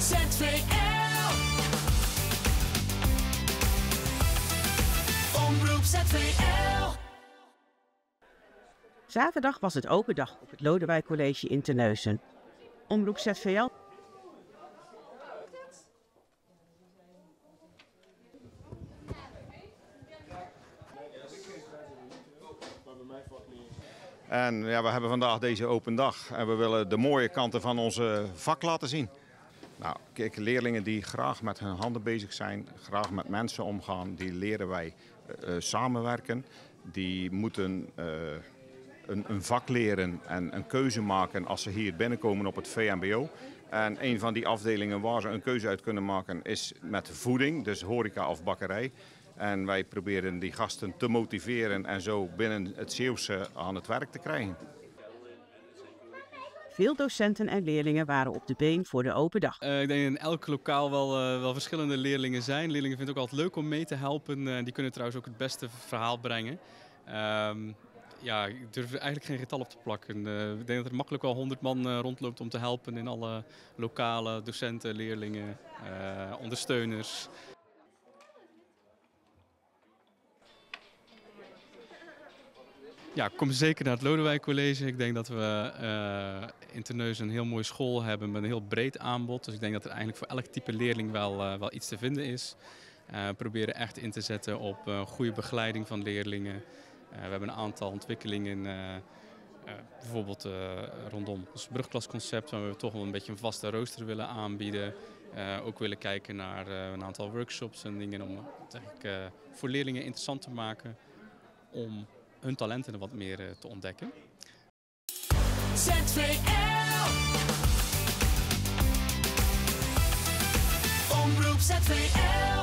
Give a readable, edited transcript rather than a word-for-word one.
ZVL. Omroep ZVL. Zaterdag was het open dag op het Lodewijk College in Terneuzen. Omroep ZVL. En ja, we hebben vandaag deze open dag en we willen de mooie kanten van onze vak laten zien. Nou, kijk, leerlingen die graag met hun handen bezig zijn, graag met mensen omgaan, die leren wij samenwerken. Die moeten een vak leren en een keuze maken als ze hier binnenkomen op het VMBO. En een van die afdelingen waar ze een keuze uit kunnen maken is met voeding, dus horeca of bakkerij. En wij proberen die gasten te motiveren en zo binnen het Zeeuwse aan het werk te krijgen. Veel docenten en leerlingen waren op de been voor de open dag. Ik denk dat in elk lokaal wel verschillende leerlingen zijn. Leerlingen vinden het ook altijd leuk om mee te helpen. Die kunnen trouwens ook het beste verhaal brengen. Ja, ik durf er eigenlijk geen getal op te plakken. Ik denk dat er makkelijk wel 100 man rondloopt om te helpen in alle lokalen, docenten, leerlingen, ondersteuners. Ja, kom zeker naar het Lodewijk College. Ik denk dat we in Terneuzen een heel mooie school hebben met een heel breed aanbod. Dus ik denk dat er eigenlijk voor elk type leerling wel iets te vinden is. We proberen echt in te zetten op goede begeleiding van leerlingen. We hebben een aantal ontwikkelingen, bijvoorbeeld rondom ons brugklasconcept, waar we toch wel een beetje een vaste rooster willen aanbieden. Ook willen kijken naar een aantal workshops en dingen om het eigenlijk voor leerlingen interessant te maken om hun talenten wat meer te ontdekken. ZVL. Omroep ZVL.